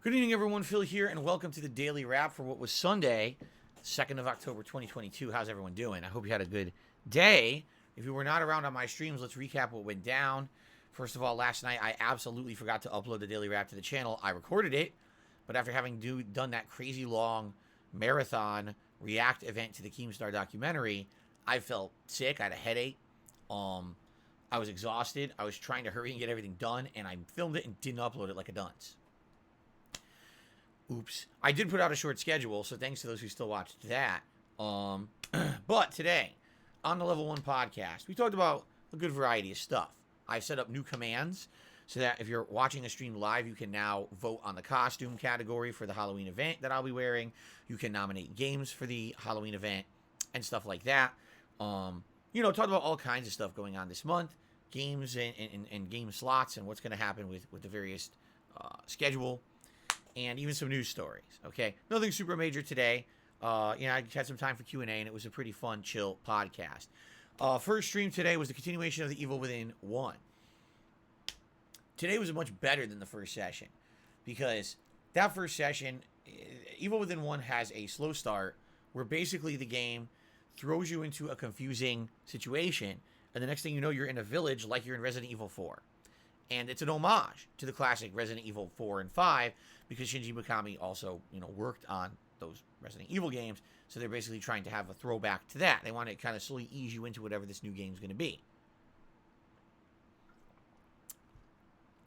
Good evening, everyone. Phil here, and welcome to the Daily Wrap for what was Sunday, 2nd of October, 2022. How's everyone doing? I hope you had a good day. If you were not around on my streams, let's recap what went down. First of all, last night, I absolutely forgot to upload the Daily Wrap to the channel. I recorded it, but after having done that crazy long marathon react event to the Keemstar documentary, I felt sick. I had a headache. I was exhausted. I was trying to hurry and get everything done, and I filmed it and didn't upload it like a dunce. Oops. I did put out a short schedule, so thanks to those who still watched that. But today, on the Level 1 podcast, we talked about a good variety of stuff. I've set up new commands so that if you're watching a stream live, you can now vote on the costume category for the Halloween event that I'll be wearing. You can nominate games for the Halloween event and stuff like that. Talked about all kinds of stuff going on this month. Games and game slots and what's going to happen with the various schedule. And even some news stories, okay? Nothing super major today. I had some time for Q&A, and it was a pretty fun, chill podcast. First stream today was the continuation of the Evil Within 1. Today was much better than the first session, because that first session, Evil Within 1 has a slow start, where basically the game throws you into a confusing situation, and the next thing you know, you're in a village like you're in Resident Evil 4. And it's an homage to the classic Resident Evil 4 and 5, because Shinji Mikami also, worked on those Resident Evil games. So they're basically trying to have a throwback to that. They want to kind of slowly ease you into whatever this new game is going to be.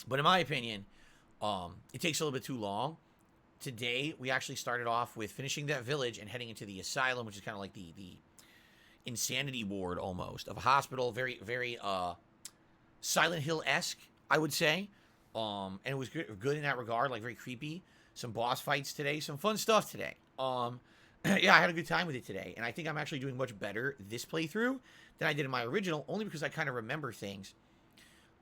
But in my opinion, it takes a little bit too long. Today, we actually started off with finishing that village and heading into the asylum, which is kind of like the insanity ward almost of a hospital. Very, very Silent Hill-esque, I would say. And it was good in that regard, like very creepy. Some boss fights today, some fun stuff today. Yeah, I had a good time with it today, and I think I'm actually doing much better this playthrough than I did in my original, only because I kind of remember things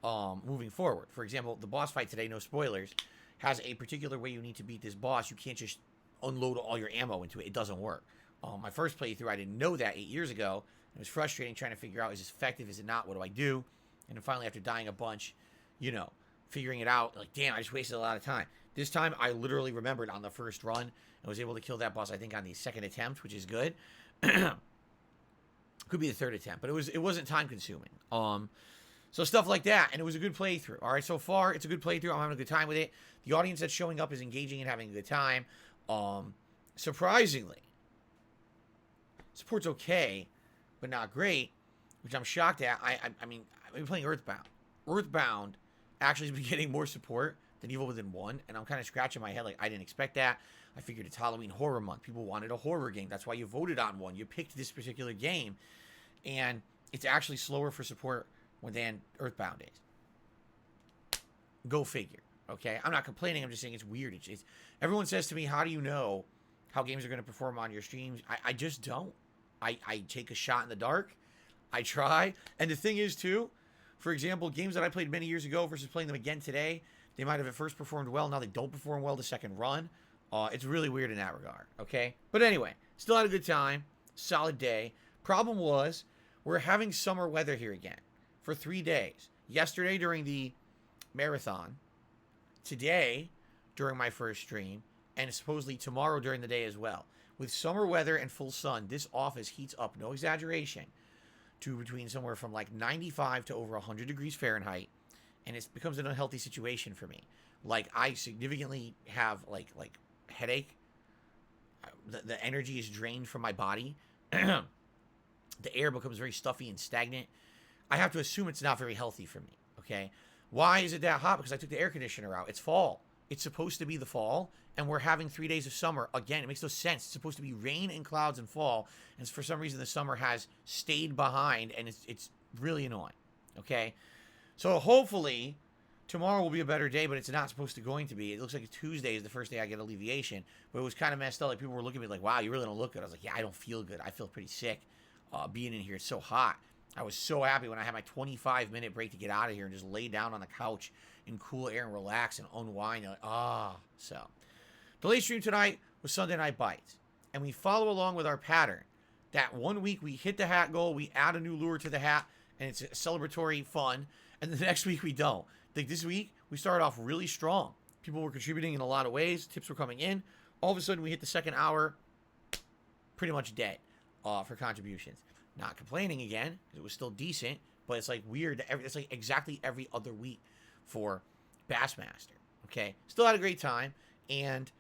moving forward. For example, the boss fight today, no spoilers, has a particular way you need to beat this boss. You can't just unload all your ammo into it. It doesn't work. My first playthrough, I didn't know that 8 years ago. It was frustrating trying to figure out, is this effective, is it not, what do I do? And then finally, after dying a bunch, figuring it out, like, damn, I just wasted a lot of time. This time, I literally remembered on the first run and was able to kill that boss, I think, on the second attempt, which is good. Could be the third attempt, but it wasn't time-consuming. So stuff like that, and it was a good playthrough. All right, so far, it's a good playthrough. I'm having a good time with it. The audience that's showing up is engaging and having a good time. Surprisingly, support's okay, but not great, which I'm shocked at. I mean, I've been playing Earthbound. Earthbound actually has been getting more support than Evil Within 1, and I'm kind of scratching my head like, I didn't expect that. I figured it's Halloween Horror Month. People wanted a horror game. That's why you voted on one. You picked this particular game, and it's actually slower for support than Earthbound is. Go figure, okay? I'm not complaining. I'm just saying it's weird. It's everyone says to me, how do you know how games are going to perform on your streams? I just don't. I take a shot in the dark. I try. And the thing is, too, for example, games that I played many years ago versus playing them again today, they might have at first performed well. Now they don't perform well the second run. It's really weird in that regard, okay? But anyway, still had a good time. Solid day. Problem was, we're having summer weather here again for 3 days. Yesterday during the marathon. Today during my first stream. And supposedly tomorrow during the day as well. With summer weather and full sun, this office heats up, no exaggeration, to between somewhere from like 95 to over 100 degrees Fahrenheit, and it becomes an unhealthy situation for me. Like, I significantly have like headache. The energy is drained from my body. The air becomes very stuffy and stagnant. I have to assume it's not very healthy for me, okay? Why is it that hot? Because I took the air conditioner out. It's fall. It's supposed to be the fall, and we're having 3 days of summer. Again, it makes no sense. It's supposed to be rain and clouds and fall, and for some reason the summer has stayed behind, and it's really annoying, okay? So hopefully tomorrow will be a better day, but it's not supposed to going to be. It looks like Tuesday is the first day I get alleviation, but it was kind of messed up. Like, people were looking at me like, wow, you really don't look good. I was like, yeah, I don't feel good. I feel pretty sick being in here. It's so hot. I was so happy when I had my 25-minute break to get out of here and just lay down on the couch in cool air and relax and unwind. And so the late stream tonight was Sunday Night Bites, and we follow along with our pattern. That 1 week we hit the hat goal, we add a new lure to the hat, and it's celebratory fun. And the next week we don't. Like, this week we started off really strong. People were contributing in a lot of ways. Tips were coming in. All of a sudden, we hit the second hour, pretty much dead for contributions. Not complaining again, because it was still decent, but it's like weird. It's like exactly every other week for Bassmaster. Okay? Still had a great time, and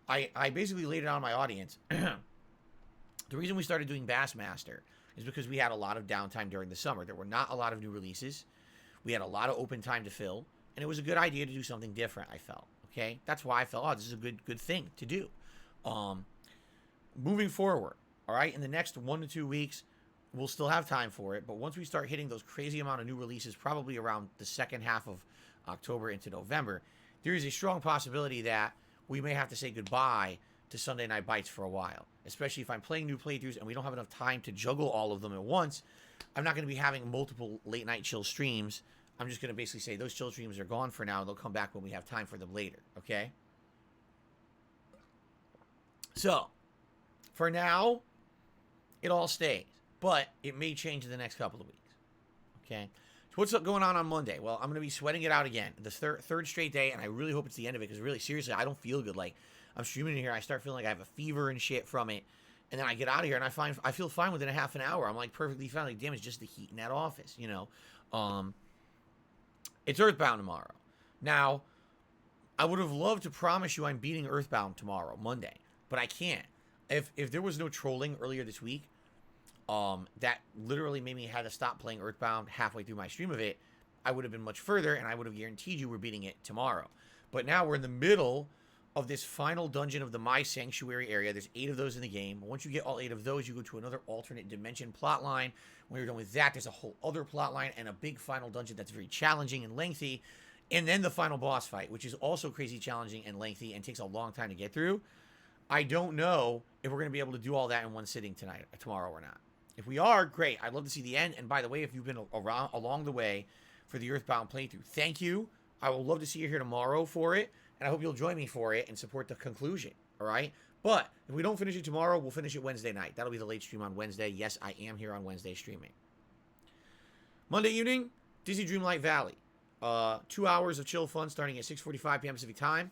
I basically laid it on my audience. The reason we started doing Bassmaster is because we had a lot of downtime during the summer. There were not a lot of new releases. We had a lot of open time to fill, and it was a good idea to do something different, I felt. Okay? That's why I felt, oh, this is a good thing to do. Moving forward, all right, in the next 1 to 2 weeks, we'll still have time for it, but once we start hitting those crazy amount of new releases, probably around the second half of October into November, there is a strong possibility that we may have to say goodbye to Sunday Night Bites for a while, especially if I'm playing new playthroughs and we don't have enough time to juggle all of them at once. I'm not going to be having multiple late night chill streams. I'm just going to basically say those chill streams are gone for now. They'll come back when we have time for them later, okay? So, for now, it all stays, but it may change in the next couple of weeks, okay? So what's up going on Monday? Well, I'm going to be sweating it out again, the third straight day, and I really hope it's the end of it, because really, seriously, I don't feel good. Like, I'm streaming in here, I start feeling like I have a fever and shit from it, and then I get out of here, and I feel fine within a half an hour. I'm, like, perfectly fine. Like, damn, it's just the heat in that office, you know? It's Earthbound tomorrow. Now, I would have loved to promise you I'm beating Earthbound tomorrow, Monday, but I can't. If there was no trolling earlier this week, that literally made me have to stop playing Earthbound halfway through my stream of it, I would have been much further, and I would have guaranteed you we're beating it tomorrow. But now we're in the middle of this final dungeon of the My Sanctuary area. There's 8 of those in the game. Once you get all 8 of those, you go to another alternate dimension plot line. When you're done with that, there's a whole other plot line and a big final dungeon that's very challenging and lengthy. And then the final boss fight, which is also crazy challenging and lengthy and takes a long time to get through. I don't know if we're going to be able to do all that in one sitting tomorrow or not. If we are, great. I'd love to see the end. And by the way, if you've been around along the way for the Earthbound playthrough, thank you. I will love to see you here tomorrow for it. And I hope you'll join me for it and support the conclusion, all right? But if we don't finish it tomorrow, we'll finish it Wednesday night. That'll be the late stream on Wednesday. Yes, I am here on Wednesday streaming. Monday evening, Disney Dreamlight Valley. 2 hours of chill fun starting at 6:45 p.m. Pacific time.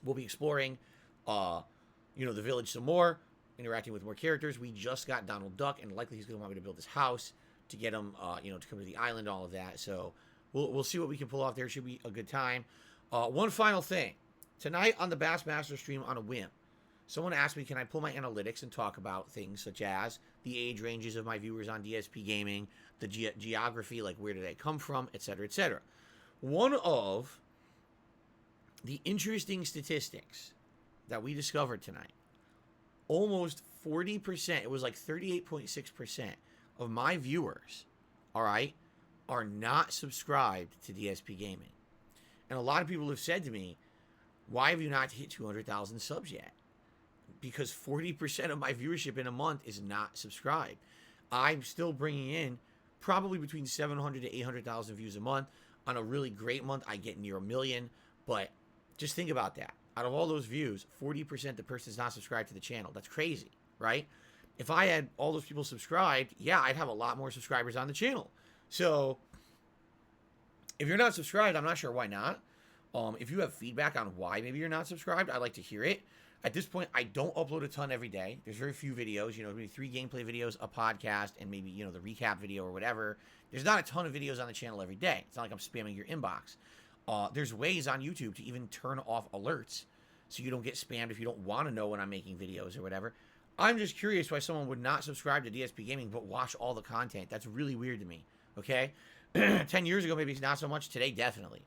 We'll be exploring, the village some more, interacting with more characters. We just got Donald Duck, and likely he's going to want me to build this house to get him, to come to the island, all of that. So we'll see what we can pull off there. Should be a good time. One final thing. Tonight on the Bassmaster stream on a whim, someone asked me, can I pull my analytics and talk about things such as the age ranges of my viewers on DSPGaming, the geography, like where did they come from, etc., etc. One of the interesting statistics that we discovered tonight, almost 40%, it was like 38.6% of my viewers, all right, are not subscribed to DSPGaming. And a lot of people have said to me, why have you not hit 200,000 subs yet? Because 40% of my viewership in a month is not subscribed. I'm still bringing in probably between 700 to 800,000 views a month. On a really great month, I get near 1 million. But just think about that. Out of all those views, 40% the person's not subscribed to the channel. That's crazy, right? If I had all those people subscribed, yeah, I'd have a lot more subscribers on the channel. So if you're not subscribed, I'm not sure why not. If you have feedback on why maybe you're not subscribed, I'd like to hear it. At this point, I don't upload a ton every day. There's very few videos, maybe 3 gameplay videos, a podcast, and maybe, the recap video or whatever. There's not a ton of videos on the channel every day. It's not like I'm spamming your inbox. There's ways on YouTube to even turn off alerts so you don't get spammed if you don't want to know when I'm making videos or whatever. I'm just curious why someone would not subscribe to DSP Gaming but watch all the content. That's really weird to me, okay? 10 years ago, maybe it's not so much. Today, definitely.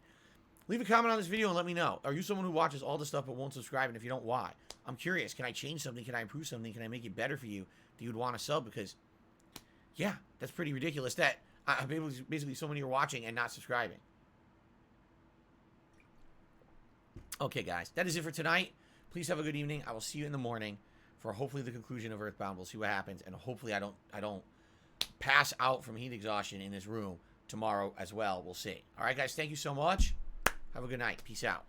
Leave a comment on this video and let me know. Are you someone who watches all the stuff but won't subscribe? And if you don't, why? I'm curious. Can I change something? Can I improve something? Can I make it better for you that you'd want to sub? Because, yeah, that's pretty ridiculous that basically so many are watching and not subscribing. Okay, guys. That is it for tonight. Please have a good evening. I will see you in the morning for hopefully the conclusion of Earthbound. We'll see what happens. And hopefully I don't pass out from heat exhaustion in this room tomorrow as well. We'll see. All right, guys. Thank you so much. Have a good night. Peace out.